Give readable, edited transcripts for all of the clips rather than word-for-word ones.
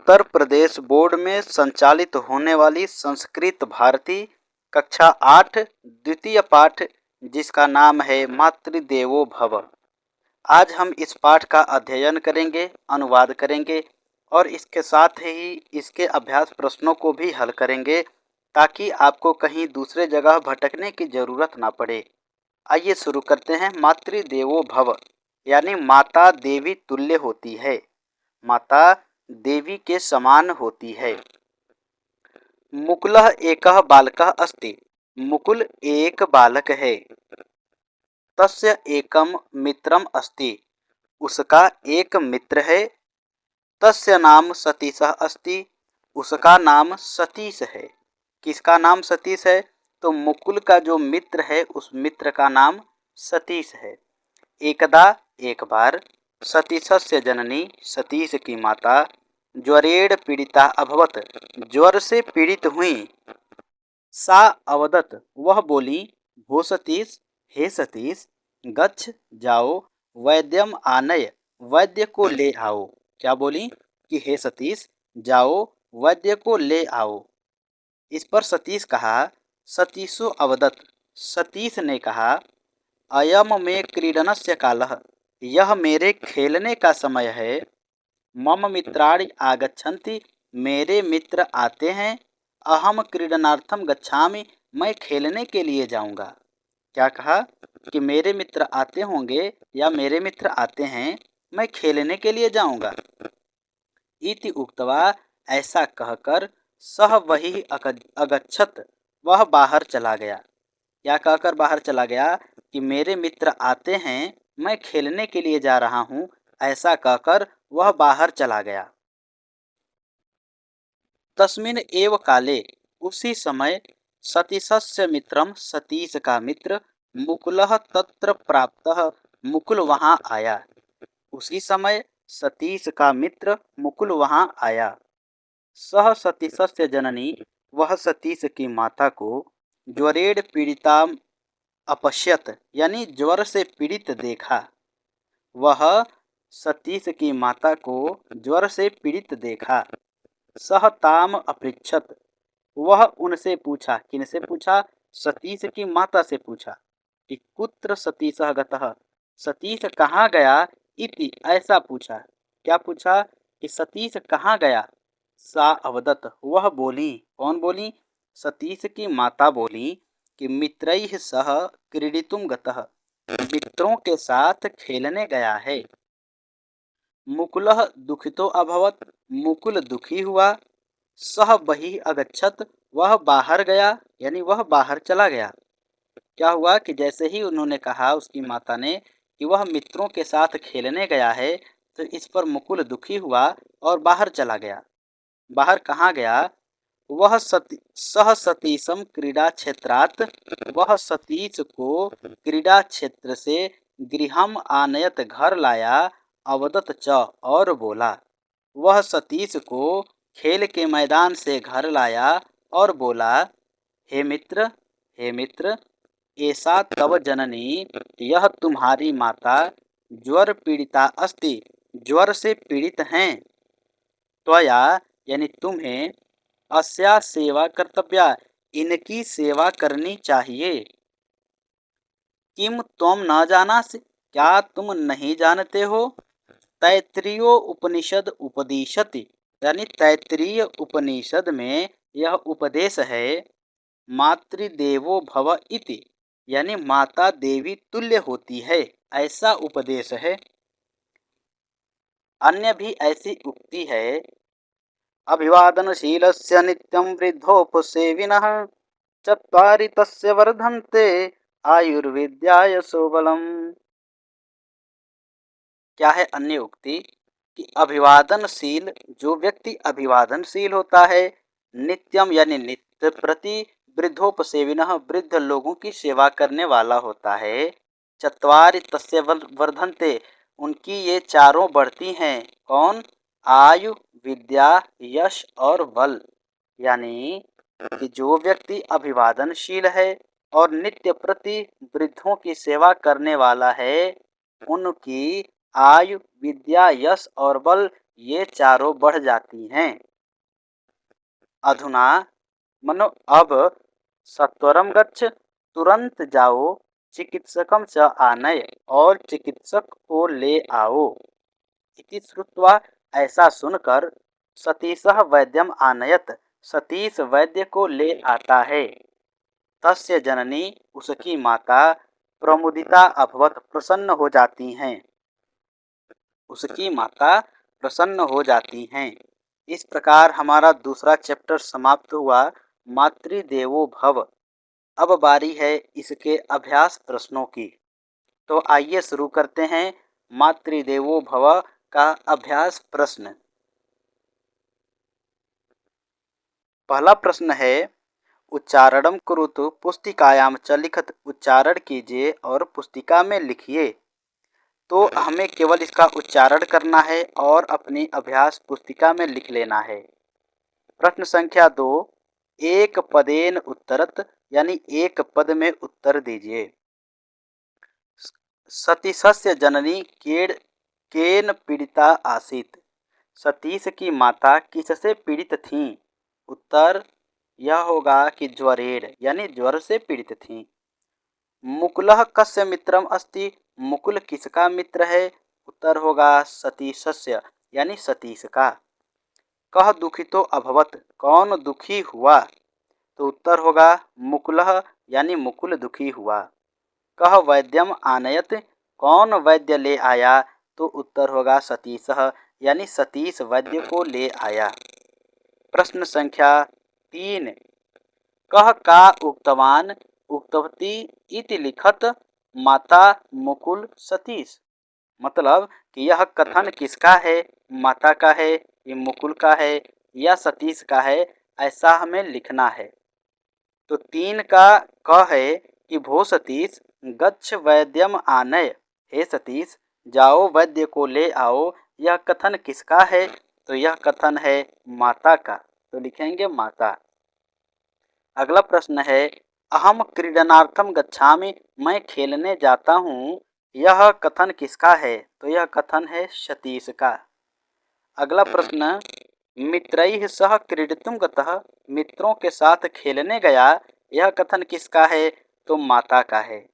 Uttar Pradesh board में संचालित होने वाली संस्कृत भारती कक्षा 8 द्वितीय पाठ, जिसका नाम है मातृदेवो भव। आज हम इस पाठ का अध्ययन करेंगे, अनुवाद करेंगे और इसके साथ ही इसके अभ्यास प्रश्नों को भी हल करेंगे, ताकि आपको कहीं दूसरे जगह भटकने की ज़रूरत ना पड़े। आइए शुरू करते हैं। मातृदेवो भव यानी माता देवी तुल्य होती है, माता देवी के समान होती है। मुकुलः एकः बालकः अस्ति। मुकुल एक बालक है। तस्य एकम मित्रम अस्ति। उसका एक मित्र है। तस्य नाम सतीशः अस्ति। उसका नाम सतीश है। किसका नाम सतीश है? तो मुकुल का जो मित्र है उस मित्र का नाम सतीश है। एकदा एक बार सतीशस्य जननी सतीश की माता ज्वरेण पीड़िता अभवत, ज्वर से पीड़ित हुई। सा अवदत, वह बोली, भो सतीश, हे सतीश, गच्छ जाओ, वैद्यम आनय, वैद्य को ले आओ। क्या बोली? कि हे सतीश जाओ, वैद्य को ले आओ। इस पर सतीश कहा, सतीशो अवदत, सतीश ने कहा, अयम में क्रीडनस्य कालः, यह मेरे खेलने का समय है। मम मित्राणि आगच्छन्ति, मेरे मित्र आते हैं। अहम क्रीडनार्थम गच्छामि, मैं खेलने के लिए जाऊंगा। क्या कहा? कि मेरे मित्र आते होंगे या मेरे मित्र आते हैं, मैं खेलने के लिए जाऊंगा। इति उक्त्वा, ऐसा कहकर, सह वही अगच्छत, वह बाहर चला गया। क्या कहकर बाहर चला गया? कि मेरे मित्र आते हैं, मैं खेलने के लिए जा रहा हूँ, ऐसा कहकर वह बाहर चला गया। तस्मिन् एव काले, उसी समय, सतीशस्य मित्रम, सतीश का मित्र, मुकुलः तत्र प्राप्तः, मुकुल वहाँ आया। उसी समय सतीश का मित्र मुकुल वहाँ आया। सह सतीशस्य जननी, वह सतीश की माता को ज्वरेण पीड़िता अपश्यत, यानी ज्वर से पीड़ित देखा। वह सतीश की माता को ज्वर से पीड़ित देखा। सह ताम अपृच्छत, वह उनसे पूछा। किनसे पूछा? सतीश की माता से पूछा कि कुत्र सतीशः गतः, सतीश कहाँ गया? इति, ऐसा पूछा। क्या पूछा? कि सतीश कहाँ गया? सा अवदत, वह बोली। कौन बोली? सतीश की माता बोली कि मित्रैः सह क्रीडितुं गतः, मित्रों के साथ खेलने गया है। मुकुलः दुखितो अभवत, मुकुल दुखी हुआ। सह बहिः अगच्छत, वह बाहर गया, यानी वह बाहर चला गया। क्या हुआ? कि जैसे ही उन्होंने कहा, उसकी माता ने, कि वह मित्रों के साथ खेलने गया है, तो इस पर मुकुल दुखी हुआ और बाहर चला गया। बाहर कहाँ गया? वह सह सतीशम क्रीड़ा क्षेत्रात्, वह सतीश को क्रीड़ा क्षेत्र से गृहम आनयत, घर लाया। अवदत च, और बोला। वह सतीश को खेल के मैदान से घर लाया और बोला, हे मित्र, हे मित्र, ऐसा तव जननी, यह तुम्हारी माता, ज्वर पीड़िता अस्ति, ज्वर से पीड़ित हैं। त्वया, यानी तुम्हें, अस्या सेवा कर्तव्या, इनकी सेवा करनी चाहिए। किम त्वम न जानासि, क्या तुम नहीं जानते हो? तैत्तिरीय उपनिषद उपदिशति, यानी तैत्तिरीय उपनिषद में यह उपदेश है, मातृदेवो भव इति, यानी माता देवी तुल्य होती है, ऐसा उपदेश है। अन्य भी ऐसी उक्ति है, अभिवादनशीलस्य नित्यं वृद्धोपसेविनः, चत्वारि तस्य वर्धन्ते आयुर्विद्याय सोबलम्। क्या है अन्य उक्ति? कि अभिवादनशील, जो व्यक्ति अभिवादनशील होता है, नित्यम यानी नित्य प्रति, वृद्धोपसेविनः, वृद्ध लोगों की सेवा करने वाला होता है। चत्वारि तस्य वर्धन्ते, उनकी ये चारों बढ़ती हैं। कौन? आयु, विद्या, यश और बल। यानी कि जो व्यक्ति अभिवादनशील है और नित्य प्रति वृद्धों की सेवा करने वाला है, उनकी आयु, विद्या, यश और बल ये चारों बढ़ जाती हैं। अधुना मनो अब सत्वरम गच्छ, तुरंत जाओ, चिकित्सकम च आनय, और चिकित्सक को ले आओ। इति श्रुत्वा, ऐसा सुनकर, सतीशः वैद्यम आनयत, सतीश वैद्य को ले आता है। तस्य जननी, उसकी माता, प्रमुदिता अभवत, प्रसन्न हो जाती हैं। उसकी माता प्रसन्न हो जाती हैं। इस प्रकार हमारा दूसरा चैप्टर समाप्त हुआ, मातृदेवो भव। अब बारी है इसके अभ्यास प्रश्नों की। तो आइए शुरू करते हैं मातृदेवो भव का अभ्यास प्रश्न। पहला प्रश्न है, उच्चारणम कुरुतु पुस्तिकायाम च लिखत, उच्चारण कीजिए और पुस्तिका में लिखिए। तो हमें केवल इसका उच्चारण करना है और अपनी अभ्यास पुस्तिका में लिख लेना है। प्रश्न संख्या 2, एक पदेन उत्तरत, यानी एक पद में उत्तर दीजिए। सतीशस्य जननी केन पीड़िता आसीत, सतीश की माता किससे पीड़ित थीं? उत्तर यह होगा कि ज्वरेण, यानी ज्वर से पीड़ित थीं। मुकुलः कस्य मित्रम अस्ति, मुकुल किसका मित्र है? उत्तर होगा सतीशस्य, यानी सतीश का। कह दुखितो अभवत, कौन दुखी हुआ? तो उत्तर होगा मुकुलः, यानी मुकुल दुखी हुआ। कह वैद्यम आनयत, कौन वैद्य ले आया? तो उत्तर होगा सतीशः, यानी सतीश वैद्य को ले आया। प्रश्न संख्या 3, कह का उक्तवान उक्तवती इति लिखत, माता मुकुल सतीश। मतलब कि यह कथन किसका है? माता का है, ये मुकुल का है, या सतीश का है, ऐसा हमें लिखना है। तो 3 का क है कि भो सतीश गच्छ वैद्यम आनय, हे सतीश जाओ वैद्य को ले आओ, यह कथन किसका है? तो यह कथन है माता का, तो लिखेंगे माता। अगला प्रश्न है, अहम क्रीडनार्थम गच्छामि, मैं खेलने जाता हूँ, यह कथन किसका है? तो यह कथन है सतीश का। अगला प्रश्न, मित्रैः सह क्रीडितुं गतः, मित्रों के साथ खेलने गया, यह कथन किसका है? तो माता का है।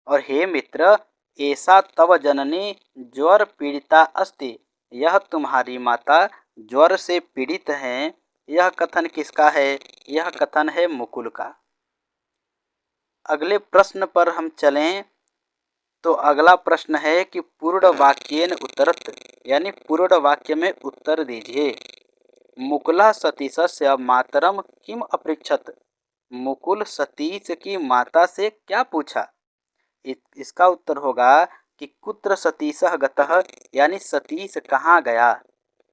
और हे मित्र, ऐसा तव जननी ज्वर पीड़िता अस्ति, यह तुम्हारी माता ज्वर से पीड़ित हैं, यह कथन किसका है? यह कथन है मुकुल का। अगले प्रश्न पर हम चलें तो अगला प्रश्न है कि पूर्ण वाक्येन उत्तरत, यानी पूर्ण वाक्य में उत्तर दीजिए। मुकुलः सतीशस्य मातरम किम अपृच्छत, मुकुल सतीश की माता से क्या पूछा? इसका उत्तर होगा कि कुत्र सतीशः गतः, यानी सतीश कहाँ गया।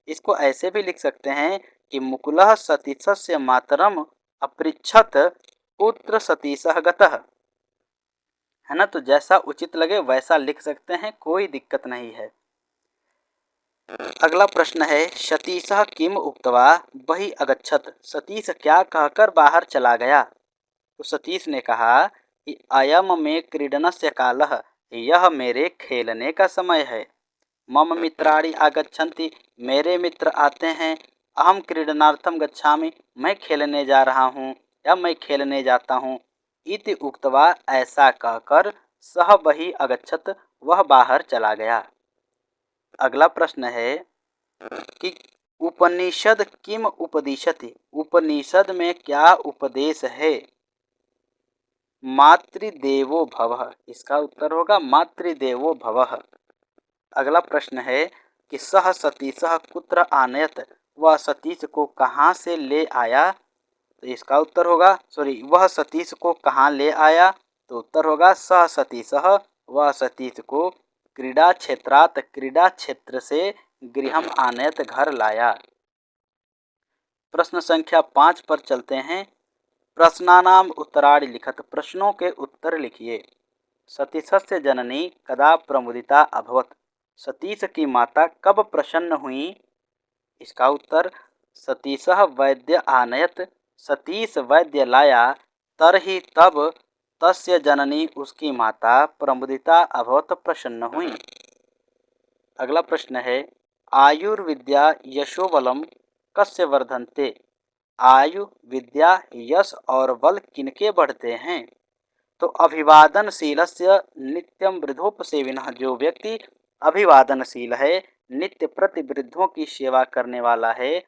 इसको ऐसे भी लिख सकते हैं कि मुकुलः सतीशस्य मातरम अपृच्छत कुत्र सतीशः गतः, है ना। तो जैसा उचित लगे वैसा लिख सकते हैं, कोई दिक्कत नहीं है। अगला प्रश्न है, सतीशः किम उक्त्वा बहि अगच्छत, सतीश क्या कहकर बाहर चला गया? तो सतीश ने कहा कि अयम में क्रीडनस्य कालः, यह मेरे खेलने का समय है। मम मित्राणि आगच्छन्ति, मेरे मित्र आते हैं। अहम क्रीडनार्थम गच्छामि, मैं खेलने जा रहा हूँ, या मैं खेलने जाता हूँ। इति उक्त्वा, ऐसा कहकर, सह बहि अगच्छत, वह बाहर चला गया। अगला प्रश्न है कि उपनिषद किम उपदिशति, उपनिषद में क्या उपदेश है? मातृदेवो भवः, इसका उत्तर होगा मातृदेवो भवः। अगला प्रश्न है कि सह सतीशः कुत्र आनयत, वह सतीश को कहाँ से ले आया? तो इसका उत्तर होगा, वह सतीश को कहाँ ले आया? तो उत्तर होगा सह सतीशः, वह सतीश को क्रीडा क्षेत्रात, क्रीडा क्षेत्र से गृहम आनयत, घर लाया। प्रश्न संख्या 5 पर चलते हैं। प्रश्नानाम उत्तराणि लिखत, प्रश्नों के उत्तर लिखिए। सतीशस्य जननी कदा प्रमुदिता अभवत, सतीश की माता कब प्रसन्न हुई? इसका उत्तर, सतीशः वैद्य आनयत, सतीश वैद्य लाया, तरहि तब, तस्य जननी उसकी माता प्रमुदिता अभवत, प्रसन्न हुई। अगला प्रश्न है, आयुर्विद्या यशोबलम कस्य वर्धन्ते। आयु, विद्या, यश और बल किनके बढ़ते हैं? तो अभिवादनशीलस्य नित्यं वृद्धोपसेविनः, जो व्यक्ति अभिवादनशील है, नित्य प्रति वृद्धों की सेवा करने वाला है।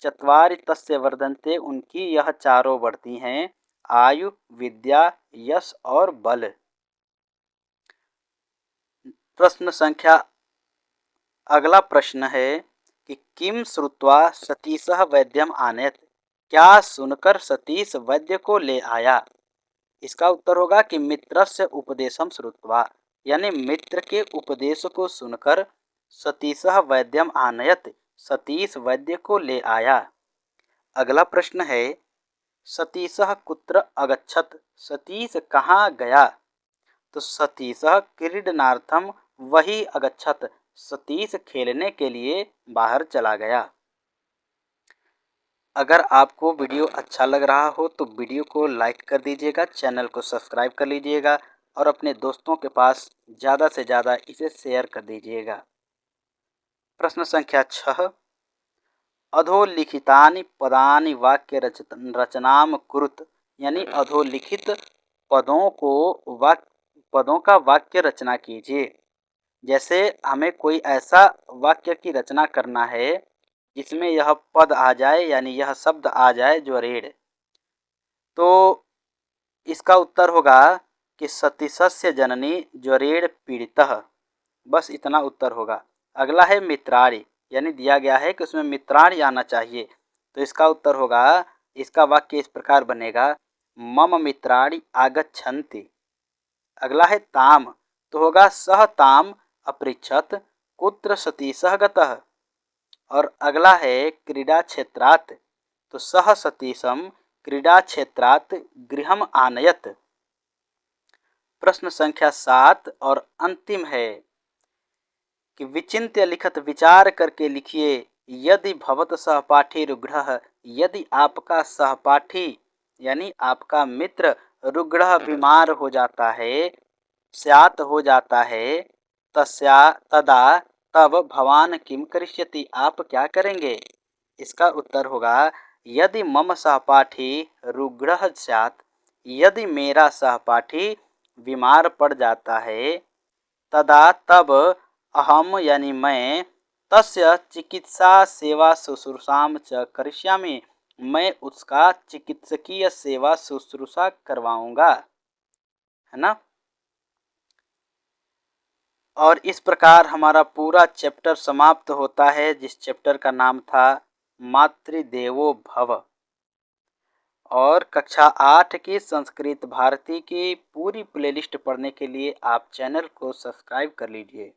चत्वारि तस्य वर्धन्ते, उनकी यह चारों बढ़ती हैं, आयु, विद्या, यश और बल। प्रश्न संख्या अगला प्रश्न है कि किम श्रुत्वा सतीशः वैद्यम आनयत। क्या सुनकर सतीश वैद्य को ले आया? इसका उत्तर होगा कि मित्रस्य उपदेशम श्रुत्वा, यानी मित्र के उपदेश को सुनकर सतीशः वैद्यम आनयत, सतीश वैद्य को ले आया। अगला प्रश्न है सतीशः कुत्र अगच्छत, सतीश कहाँ गया? तो सतीशः क्रीडनार्थम वही अगच्छत, सतीश खेलने के लिए बाहर चला गया। अगर आपको वीडियो अच्छा लग रहा हो तो वीडियो को लाइक कर दीजिएगा, चैनल को सब्सक्राइब कर लीजिएगा और अपने दोस्तों के पास ज़्यादा से ज़्यादा इसे शेयर कर दीजिएगा। प्रश्न संख्या 6, अधोलिखितानि पदानि वाक्य रचनाम कुरुत, यानी अधोलिखित पदों का वाक्य रचना कीजिए। जैसे हमें कोई ऐसा वाक्य की रचना करना है जिसमें यह पद आ जाए, यानी यह शब्द आ जाए ज्वरेड़। तो इसका उत्तर होगा कि सतीशस्य जननी ज्वरेड़ पीड़ितः, बस इतना उत्तर होगा। अगला है मित्राणि, यानी दिया गया है कि उसमें मित्राणि आना चाहिए, तो इसका उत्तर होगा, इसका वाक्य इस प्रकार बनेगा, मम मित्राणि आगच्छन्ति। अगला है ताम, तो होगा सह ताम अपृच्छत कुत्र सतीशः गतः। और अगला है क्रीडा क्षेत्रात्, तो सह सतीशम क्रीडा क्षेत्रात् गृहम आनयत। प्रश्न संख्या 7 और अंतिम है कि विचिन्त्य लिखत, विचार करके लिखिए। यदि भवत सहपाठी रुग्णः, यदि आपका सहपाठी यानी आपका मित्र रुग्णः बीमार हो जाता है, स्यात् हो जाता है, तदा तब भवान किम करिष्यति, आप क्या करेंगे? इसका उत्तर होगा यदि मम सहपाठी रुग्णः स्यात्, यदि मेरा सहपाठी बीमार पड़ जाता है, तदा तब अहम यानी मैं तस्य चिकित्सा सेवा शुश्रूषाम च करिष्यामि, मैं उसका चिकित्सकीय सेवा शुश्रूषा करवाऊंगा, है ना। और इस प्रकार हमारा पूरा चैप्टर समाप्त होता है, जिस चैप्टर का नाम था मातृदेवो भव। और कक्षा 8 की संस्कृत भारती की पूरी प्लेलिस्ट पढ़ने के लिए आप चैनल को सब्सक्राइब कर लीजिए।